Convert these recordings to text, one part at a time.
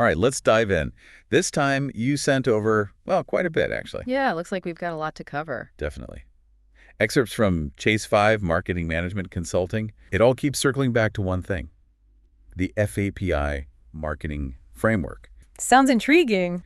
All right, let's dive in. This time you sent over, well, quite a bit, actually. Yeah, it looks like we've got a lot to cover. Definitely. Excerpts from Chase 5 Marketing Management Consulting. It all keeps circling back to one thing, the FAPI Marketing Framework. Sounds intriguing.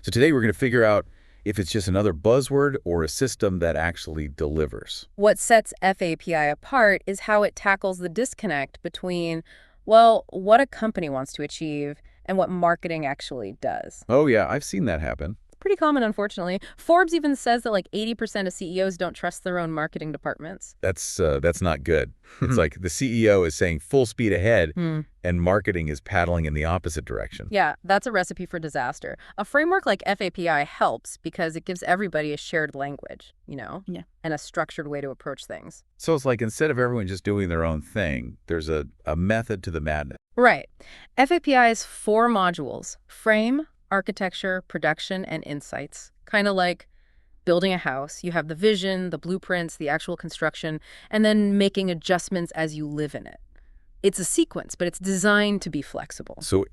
So today we're going to figure out if it's just another buzzword or a system that actually delivers. What sets FAPI apart is how it tackles the disconnect between, well, what a company wants to achieve and what marketing actually does. Oh yeah, I've seen that happen. Pretty common, unfortunately. Forbes even says that like 80% of CEOs don't trust their own marketing departments. That's not good. It's like the CEO is saying full speed ahead and marketing is paddling in the opposite direction. Yeah, that's a recipe for disaster. A framework like FAPI helps because it gives everybody a shared language, and a structured way to approach things. So it's like instead of everyone just doing their own thing, there's a method to the madness. Right. FAPI is 4 modules: frame, architecture, production, and insights. Kind of like building a house. You have the vision, the blueprints, the actual construction, and then making adjustments as you live in it. It's a sequence, but it's designed to be flexible. So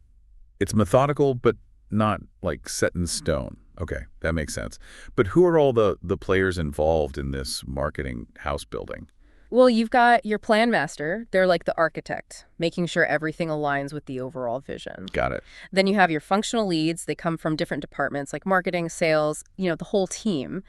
it's methodical, but not like set in stone. Okay, that makes sense. But who are all the players involved in this marketing house building? Well, you've got your plan master. They're like the architect, making sure everything aligns with the overall vision. Got it. Then you have your functional leads. They come from different departments like marketing, sales, the whole team.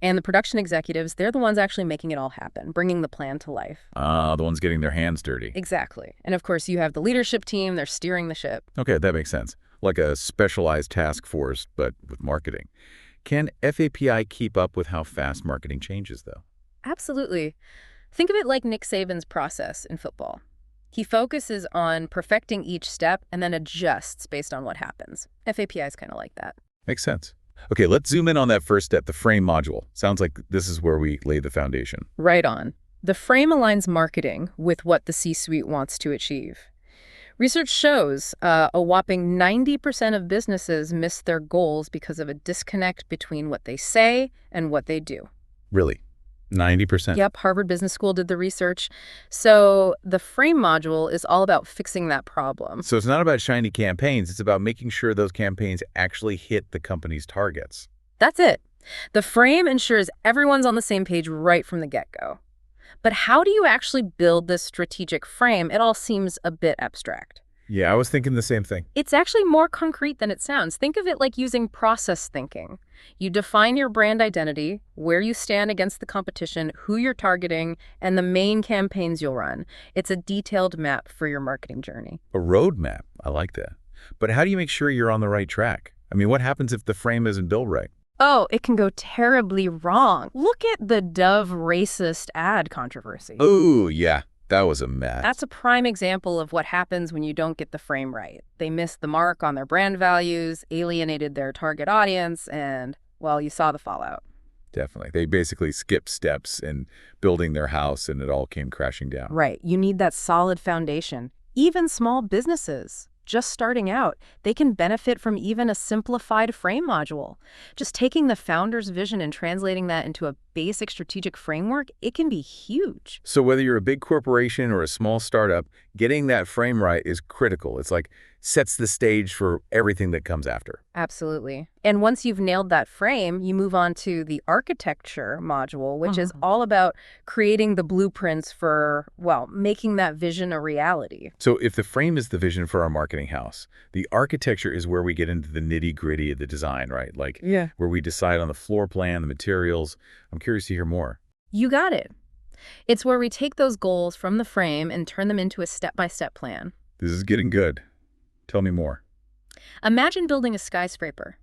And the production executives, they're the ones actually making it all happen, bringing the plan to life. The ones getting their hands dirty. Exactly. And of course, you have the leadership team. They're steering the ship. Okay, that makes sense. Like a specialized task force, but with marketing. Can FAPI keep up with how fast marketing changes, though? Absolutely. Think of it like Nick Saban's process in football. He focuses on perfecting each step and then adjusts based on what happens. FAPI is kind of like that. Makes sense. Okay, let's zoom in on that first step, the frame module. Sounds like this is where we lay the foundation. Right on. The frame aligns marketing with what the C-suite wants to achieve. Research shows a whopping 90% of businesses miss their goals because of a disconnect between what they say and what they do. Really? 90%? Yep, Harvard Business School did the research. So the frame module is all about fixing that problem. So it's not about shiny campaigns. It's about making sure those campaigns actually hit the company's targets. That's it. The frame ensures everyone's on the same page right from the get-go. But how do you actually build this strategic frame? It all seems a bit abstract. Yeah, I was thinking the same thing. It's actually more concrete than it sounds. Think of it like using process thinking. You define your brand identity, where you stand against the competition, who you're targeting, and the main campaigns you'll run. It's a detailed map for your marketing journey. A roadmap. I like that. But how do you make sure you're on the right track? I mean, what happens if the frame isn't built right? Oh, it can go terribly wrong. Look at the Dove racist ad controversy. Oh, yeah. That was a mess. That's a prime example of what happens when you don't get the frame right. They missed the mark on their brand values, alienated their target audience, and, well, you saw the fallout. Definitely. They basically skipped steps in building their house, and it all came crashing down. Right. You need that solid foundation. Even small businesses, just starting out, they can benefit from even a simplified frame module. Just taking the founder's vision and translating that into a basic strategic framework, it can be huge. So whether you're a big corporation or a small startup, getting that frame right is critical. It's like sets the stage for everything that comes after. Absolutely. And once you've nailed that frame, you move on to the architecture module, which is all about creating the blueprints for, well, making that vision a reality. So if the frame is the vision for our marketing house, the architecture is where we get into the nitty-gritty of the design, right? Like where we decide on the floor plan, the materials. I'm curious to hear more. You got it. It's where we take those goals from the frame and turn them into a step-by-step plan. This is getting good. Tell me more. Imagine building a skyscraper.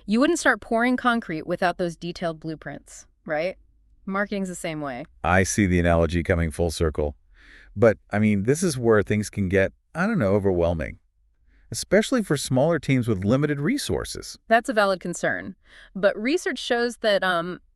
You wouldn't start pouring concrete without those detailed blueprints, right? Marketing's the same way. I see the analogy coming full circle. But, I mean, this is where things can get, overwhelming, especially for smaller teams with limited resources. That's a valid concern. But research shows that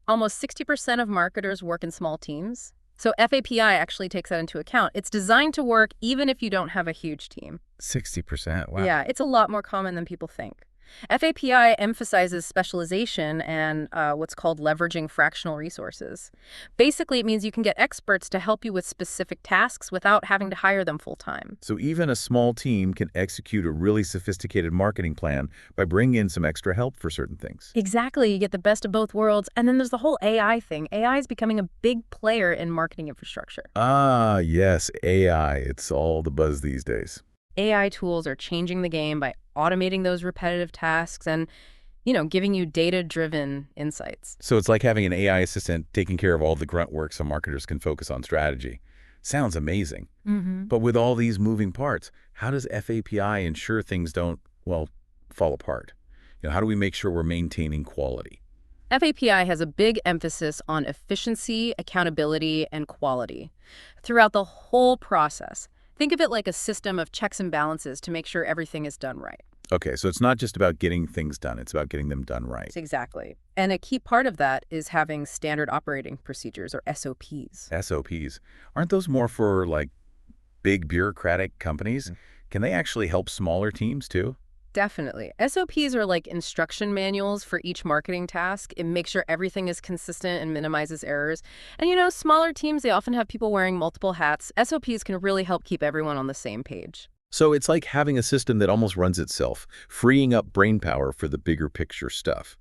almost 60% of marketers work in small teams. So FAPI actually takes that into account. It's designed to work even if you don't have a huge team. 60%, wow. Yeah, it's a lot more common than people think. FAPI emphasizes specialization and what's called leveraging fractional resources. Basically, it means you can get experts to help you with specific tasks without having to hire them full time. So even a small team can execute a really sophisticated marketing plan by bringing in some extra help for certain things. Exactly, you get the best of both worlds. And then there's the whole AI thing. AI is becoming a big player in marketing infrastructure. Ah, yes, AI. It's all the buzz these days. AI tools are changing the game by automating those repetitive tasks and, giving you data-driven insights. So it's like having an AI assistant taking care of all the grunt work so marketers can focus on strategy. Sounds amazing. Mm-hmm. But with all these moving parts, how does FAPI ensure things don't, well, fall apart? How do we make sure we're maintaining quality? FAPI has a big emphasis on efficiency, accountability, and quality throughout the whole process. Think of it like a system of checks and balances to make sure everything is done right. Okay, so it's not just about getting things done, it's about getting them done right. Exactly. And a key part of that is having standard operating procedures, or SOPs. SOPs, aren't those more for, like, big bureaucratic companies? Can they actually help smaller teams too? Definitely. SOPs are like instruction manuals for each marketing task. It makes sure everything is consistent and minimizes errors. And smaller teams, they often have people wearing multiple hats. SOPs can really help keep everyone on the same page. So it's like having a system that almost runs itself, freeing up brain power for the bigger picture stuff.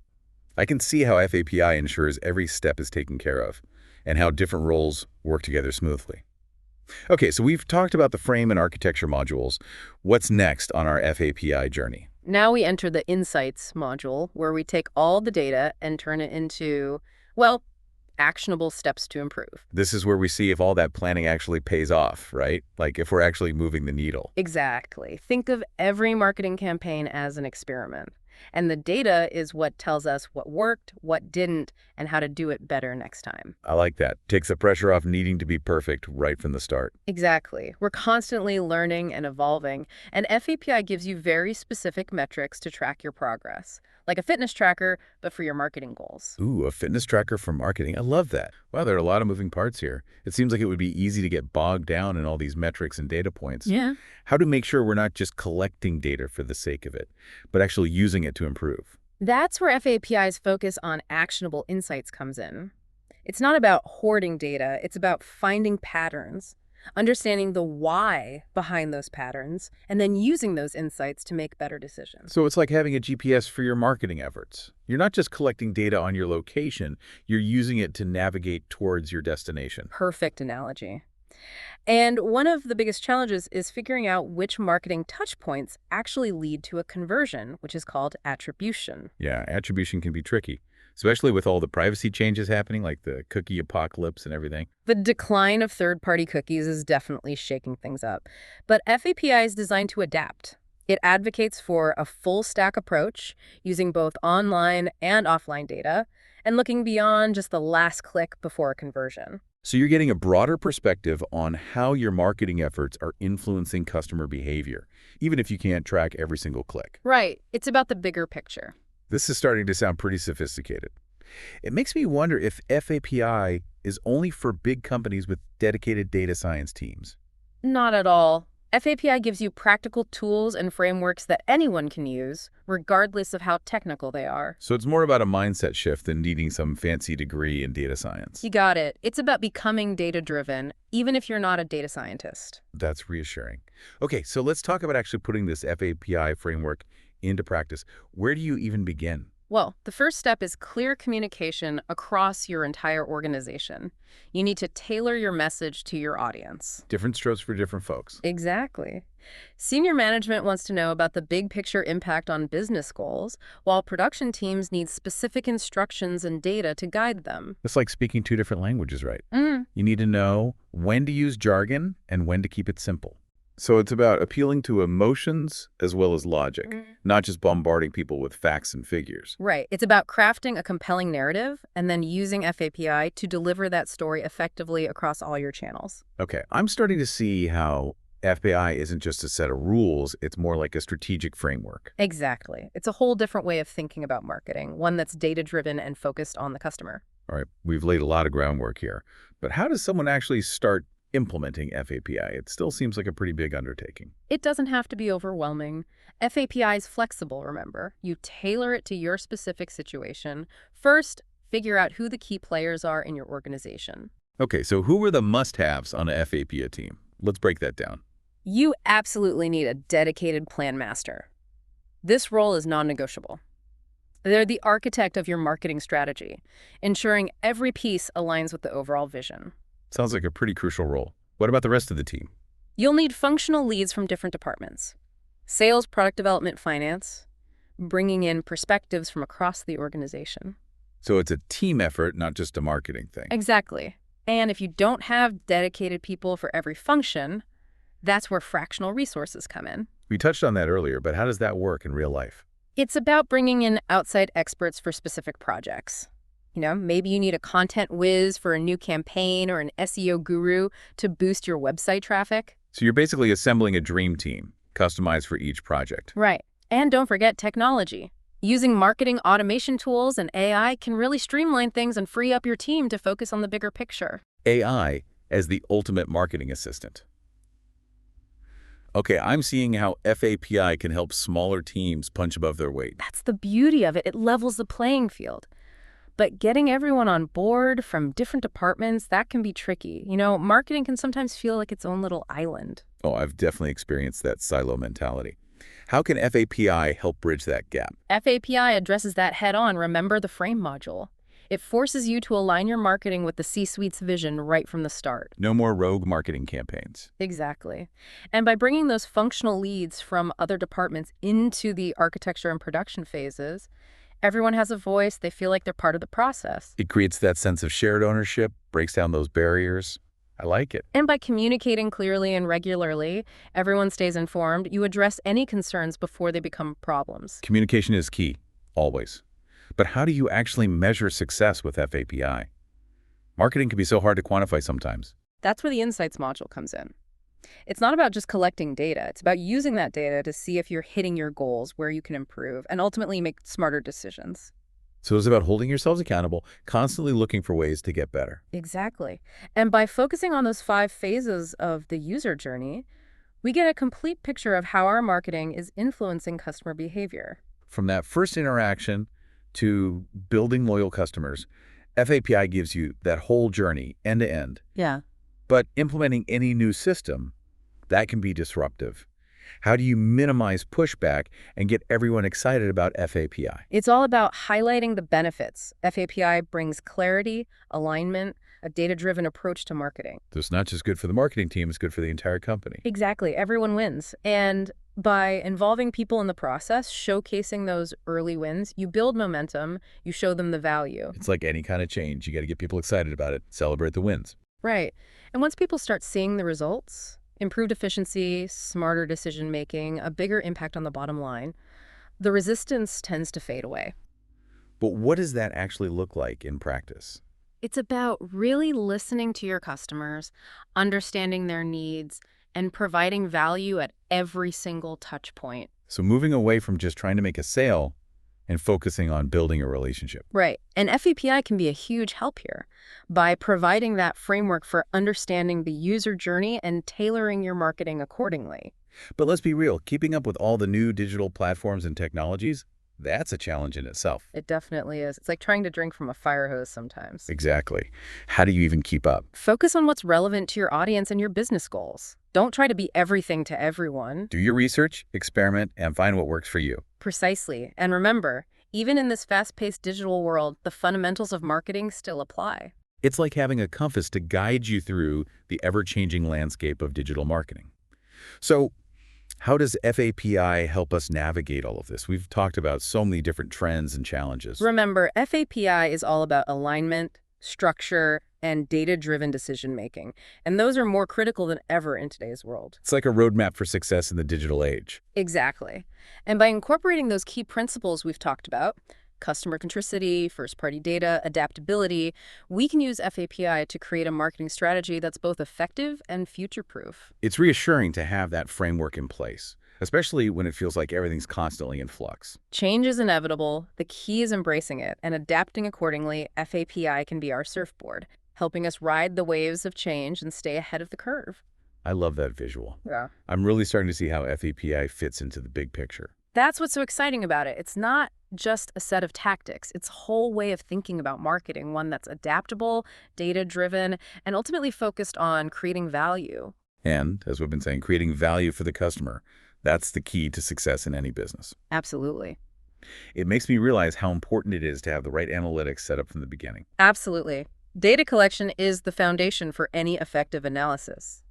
I can see how FAPI ensures every step is taken care of, and how different roles work together smoothly. Okay, so we've talked about the frame and architecture modules. What's next on our FAPI journey? Now we enter the Insights module, where we take all the data and turn it into, well, actionable steps to improve. This is where we see if all that planning actually pays off, right? Like if we're actually moving the needle. Exactly. Think of every marketing campaign as an experiment. And the data is what tells us what worked, what didn't, and how to do it better next time. I like that. Takes the pressure off needing to be perfect right from the start. Exactly. We're constantly learning and evolving, and FAPI gives you very specific metrics to track your progress, like a fitness tracker, but for your marketing goals. Ooh, a fitness tracker for marketing. I love that. Wow, there are a lot of moving parts here. It seems like it would be easy to get bogged down in all these metrics and data points. Yeah. How to make sure we're not just collecting data for the sake of it, but actually using it to improve. That's where FAPI's focus on actionable insights comes in. It's not about hoarding data, it's about finding patterns, understanding the why behind those patterns, and then using those insights to make better decisions. So it's like having a GPS for your marketing efforts. You're not just collecting data on your location, you're using it to navigate towards your destination. Perfect analogy. And one of the biggest challenges is figuring out which marketing touchpoints actually lead to a conversion, which is called attribution. Yeah, attribution can be tricky, especially with all the privacy changes happening, like the cookie apocalypse and everything. The decline of third-party cookies is definitely shaking things up, but FAPI is designed to adapt. It advocates for a full-stack approach, using both online and offline data, and looking beyond just the last click before a conversion. So you're getting a broader perspective on how your marketing efforts are influencing customer behavior, even if you can't track every single click. Right. It's about the bigger picture. This is starting to sound pretty sophisticated. It makes me wonder if FAPI is only for big companies with dedicated data science teams. Not at all. FAPI gives you practical tools and frameworks that anyone can use, regardless of how technical they are. So it's more about a mindset shift than needing some fancy degree in data science. You got it. It's about becoming data-driven, even if you're not a data scientist. That's reassuring. Okay, so let's talk about actually putting this FAPI framework into practice. Where do you even begin? Well, the first step is clear communication across your entire organization. You need to tailor your message to your audience. Different strokes for different folks. Exactly. Senior management wants to know about the big picture impact on business goals, while production teams need specific instructions and data to guide them. It's like speaking two different languages, right? Mm. You need to know when to use jargon and when to keep it simple. So it's about appealing to emotions as well as logic, not just bombarding people with facts and figures. Right. It's about crafting a compelling narrative and then using FAPI to deliver that story effectively across all your channels. Okay, I'm starting to see how FAPI isn't just a set of rules, it's more like a strategic framework. Exactly. It's a whole different way of thinking about marketing, one that's data-driven and focused on the customer. All right, we've laid a lot of groundwork here, but how does someone actually start implementing FAPI? It still seems like a pretty big undertaking. It doesn't have to be overwhelming. FAPI is flexible, remember. You tailor it to your specific situation. First, figure out who the key players are in your organization. Okay, so who are the must-haves on a FAPI team? Let's break that down. You absolutely need a dedicated plan master. This role is non-negotiable. They're the architect of your marketing strategy, ensuring every piece aligns with the overall vision. Sounds like a pretty crucial role. What about the rest of the team? You'll need functional leads from different departments. Sales, product development, finance, bringing in perspectives from across the organization. So it's a team effort, not just a marketing thing. Exactly. And if you don't have dedicated people for every function, that's where fractional resources come in. We touched on that earlier, but how does that work in real life? It's about bringing in outside experts for specific projects. Maybe you need a content whiz for a new campaign or an SEO guru to boost your website traffic. So you're basically assembling a dream team, customized for each project. Right. And don't forget technology. Using marketing automation tools and AI can really streamline things and free up your team to focus on the bigger picture. AI as the ultimate marketing assistant. Okay, I'm seeing how FAPI can help smaller teams punch above their weight. That's the beauty of it. It levels the playing field. But getting everyone on board from different departments, that can be tricky. Marketing can sometimes feel like its own little island. Oh, I've definitely experienced that silo mentality. How can FAPI help bridge that gap? FAPI addresses that head-on. Remember the frame module. It forces you to align your marketing with the C-suite's vision right from the start. No more rogue marketing campaigns. Exactly. And by bringing those functional leads from other departments into the architecture and production phases, everyone has a voice. They feel like they're part of the process. It creates that sense of shared ownership, breaks down those barriers. I like it. And by communicating clearly and regularly, everyone stays informed. You address any concerns before they become problems. Communication is key, always. But how do you actually measure success with FAPI? Marketing can be so hard to quantify sometimes. That's where the Insights module comes in. It's not about just collecting data. It's about using that data to see if you're hitting your goals, where you can improve, and ultimately make smarter decisions. So it's about holding yourselves accountable, constantly looking for ways to get better. Exactly. And by focusing on those 5 phases of the user journey, we get a complete picture of how our marketing is influencing customer behavior. From that first interaction to building loyal customers, FAPI gives you that whole journey, end to end. Yeah. But implementing any new system, that can be disruptive. How do you minimize pushback and get everyone excited about FAPI? It's all about highlighting the benefits. FAPI brings clarity, alignment, a data-driven approach to marketing. So it's not just good for the marketing team, it's good for the entire company. Exactly. Everyone wins. And by involving people in the process, showcasing those early wins, you build momentum, you show them the value. It's like any kind of change. You got to get people excited about it, celebrate the wins. Right. And once people start seeing the results, improved efficiency, smarter decision-making, a bigger impact on the bottom line, the resistance tends to fade away. But what does that actually look like in practice? It's about really listening to your customers, understanding their needs, and providing value at every single touch point. So moving away from just trying to make a sale and focusing on building a relationship. Right. And FAPI can be a huge help here by providing that framework for understanding the user journey and tailoring your marketing accordingly. But let's be real, keeping up with all the new digital platforms and technologies, that's a challenge in itself. It definitely is. It's like trying to drink from a fire hose sometimes. Exactly. How do you even keep up? Focus on what's relevant to your audience and your business goals. Don't try to be everything to everyone. Do your research, experiment, and find what works for you. Precisely. And remember, even in this fast-paced digital world, the fundamentals of marketing still apply. It's like having a compass to guide you through the ever-changing landscape of digital marketing. So, how does FAPI help us navigate all of this? We've talked about so many different trends and challenges. Remember, FAPI is all about alignment, structure, and data-driven decision-making. And those are more critical than ever in today's world. It's like a roadmap for success in the digital age. Exactly. And by incorporating those key principles we've talked about, customer centricity, first-party data, adaptability, we can use FAPI to create a marketing strategy that's both effective and future-proof. It's reassuring to have that framework in place, especially when it feels like everything's constantly in flux. Change is inevitable. The key is embracing it and adapting accordingly. FAPI can be our surfboard. helping us ride the waves of change and stay ahead of the curve. I love that visual. Yeah. I'm really starting to see how FAPI fits into the big picture. That's what's so exciting about it. It's not just a set of tactics. It's a whole way of thinking about marketing, one that's adaptable, data-driven, and ultimately focused on creating value. And, as we've been saying, creating value for the customer. That's the key to success in any business. Absolutely. It makes me realize how important it is to have the right analytics set up from the beginning. Absolutely. Data collection is the foundation for any effective analysis.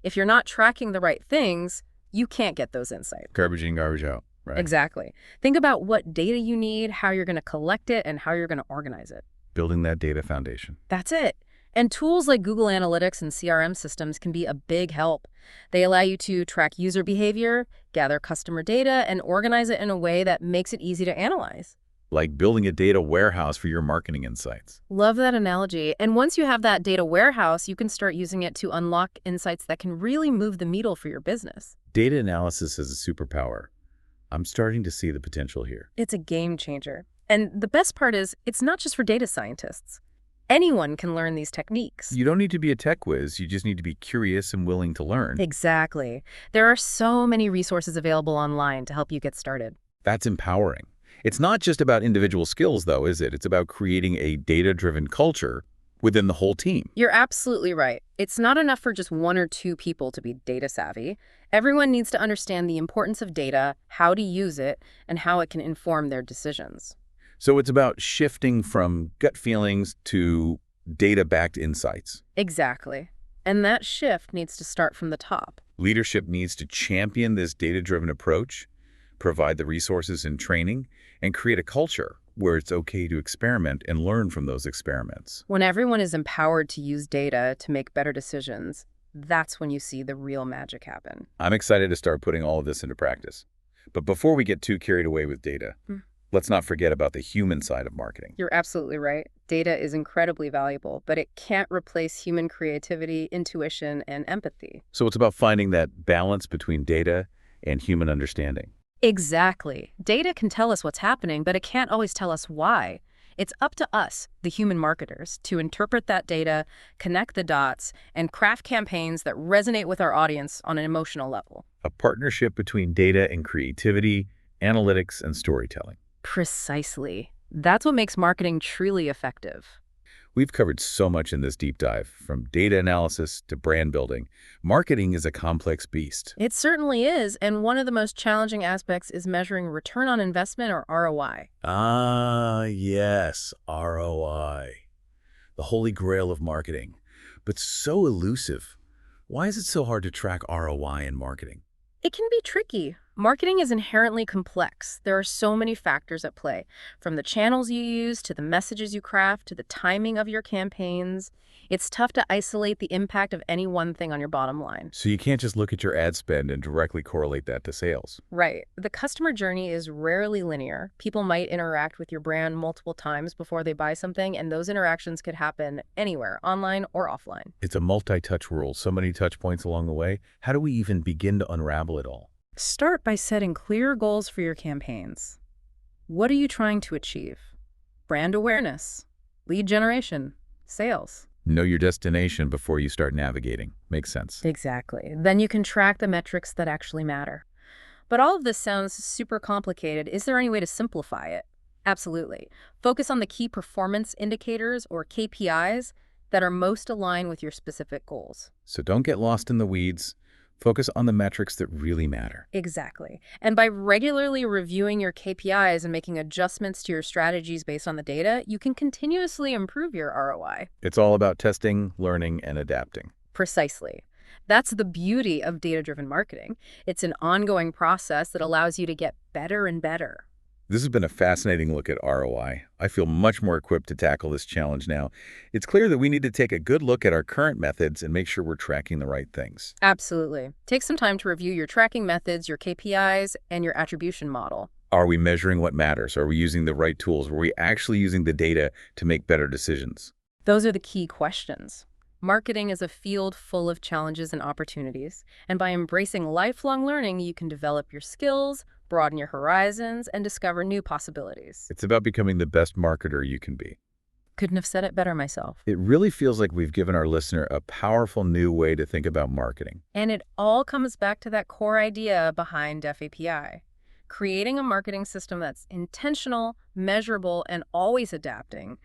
If you're not tracking the right things, you can't get those insights. Garbage in, garbage out, right? Exactly. Think about what data you need, how you're going to collect it, and how you're going to organize it. Building that data foundation. That's it. And tools like Google Analytics and CRM systems can be a big help. They allow you to track user behavior, gather customer data, and organize it in a way that makes it easy to analyze. Like building a data warehouse for your marketing insights. Love that analogy. And once you have that data warehouse, you can start using it to unlock insights that can really move the needle for your business. Data analysis is a superpower. I'm starting to see the potential here. It's a game changer. And the best part is, it's not just for data scientists. Anyone can learn these techniques. You don't need to be a tech whiz. You just need to be curious and willing to learn. Exactly. There are so many resources available online to help you get started. That's empowering. It's not just about individual skills, though, is it? It's about creating a data-driven culture within the whole team. You're absolutely right. It's not enough for just one or two people to be data savvy. Everyone needs to understand the importance of data, how to use it, and how it can inform their decisions. So it's about shifting from gut feelings to data-backed insights. Exactly. And that shift needs to start from the top. Leadership needs to champion this data-driven approach, provide the resources and training, and create a culture where it's okay to experiment and learn from those experiments. When everyone is empowered to use data to make better decisions, that's when you see the real magic happen. I'm excited to start putting all of this into practice. But before we get too carried away with data, let's not forget about the human side of marketing. You're absolutely right. Data is incredibly valuable, but it can't replace human creativity, intuition, and empathy. So it's about finding that balance between data and human understanding. Exactly. Data can tell us what's happening, but it can't always tell us why. It's up to us, the human marketers, to interpret that data, connect the dots, and craft campaigns that resonate with our audience on an emotional level. A partnership between data and creativity, analytics, and storytelling. Precisely. That's what makes marketing truly effective. We've covered so much in this deep dive, from data analysis to brand building. Marketing is a complex beast. It certainly is, and one of the most challenging aspects is measuring return on investment, or ROI. Ah, yes, ROI. The holy grail of marketing, but so elusive. Why is it so hard to track ROI in marketing? It can be tricky. Marketing is inherently complex. There are so many factors at play, from the channels you use to the messages you craft to the timing of your campaigns. It's tough to isolate the impact of any one thing on your bottom line. So you can't just look at your ad spend and directly correlate that to sales. Right. The customer journey is rarely linear. People might interact with your brand multiple times before they buy something, and those interactions could happen anywhere, online or offline. It's a multi-touch world, so many touch points along the way. How do we even begin to unravel it all? Start by setting clear goals for your campaigns. What are you trying to achieve? Brand awareness, lead generation, sales. Know your destination before you start navigating. Makes sense. Exactly. Then you can track the metrics that actually matter. But all of this sounds super complicated. Is there any way to simplify it? Absolutely. Focus on the key performance indicators, or KPIs, that are most aligned with your specific goals. So don't get lost in the weeds. Focus on the metrics that really matter. Exactly. And by regularly reviewing your KPIs and making adjustments to your strategies based on the data, you can continuously improve your ROI. It's all about testing, learning, and adapting. Precisely. That's the beauty of data-driven marketing. It's an ongoing process that allows you to get better and better. This has been a fascinating look at ROI. I feel much more equipped to tackle this challenge now. It's clear that we need to take a good look at our current methods and make sure we're tracking the right things. Absolutely. Take some time to review your tracking methods, your KPIs, and your attribution model. Are we measuring what matters? Are we using the right tools? Are we actually using the data to make better decisions? Those are the key questions. Marketing is a field full of challenges and opportunities, and by embracing lifelong learning, you can develop your skills, broaden your horizons, and discover new possibilities. It's about becoming the best marketer you can be. Couldn't have said it better myself. It really feels like we've given our listener a powerful new way to think about marketing. And it all comes back to that core idea behind FAPI. Creating a marketing system that's intentional, measurable, and always adapting.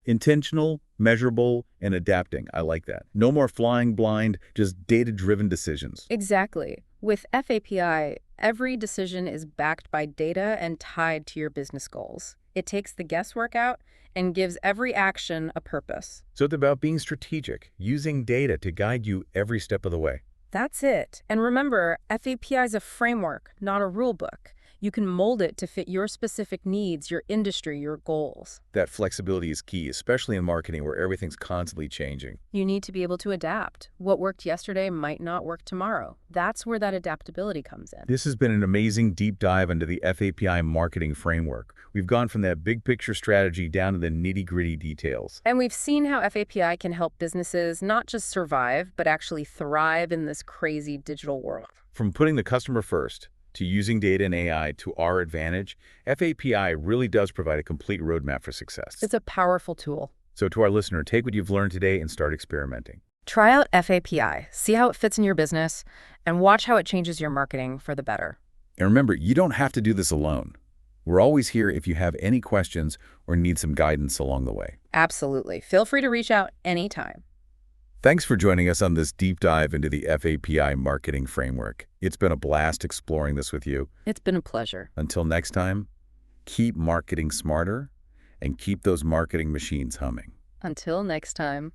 Intentional, measurable, and adapting. I like that. No more flying blind, just data-driven decisions. Exactly. With FAPI, every decision is backed by data and tied to your business goals. It takes the guesswork out and gives every action a purpose. So it's about being strategic, using data to guide you every step of the way. That's it. And remember, FAPI is a framework, not a rule book. You can mold it to fit your specific needs, your industry, your goals. That flexibility is key, especially in marketing where everything's constantly changing. You need to be able to adapt. What worked yesterday might not work tomorrow. That's where that adaptability comes in. This has been an amazing deep dive into the FAPI Marketing Framework. We've gone from that big picture strategy down to the nitty-gritty details. And we've seen how FAPI can help businesses not just survive, but actually thrive in this crazy digital world. From putting the customer first to using data and AI to our advantage, FAPI really does provide a complete roadmap for success. It's a powerful tool. So to our listener, take what you've learned today and start experimenting. Try out FAPI, see how it fits in your business, and watch how it changes your marketing for the better. And remember, you don't have to do this alone. We're always here if you have any questions or need some guidance along the way. Absolutely. Feel free to reach out anytime. Thanks for joining us on this deep dive into the FAPI Marketing Framework. It's been a blast exploring this with you. It's been a pleasure. Until next time, keep marketing smarter and keep those marketing machines humming. Until next time.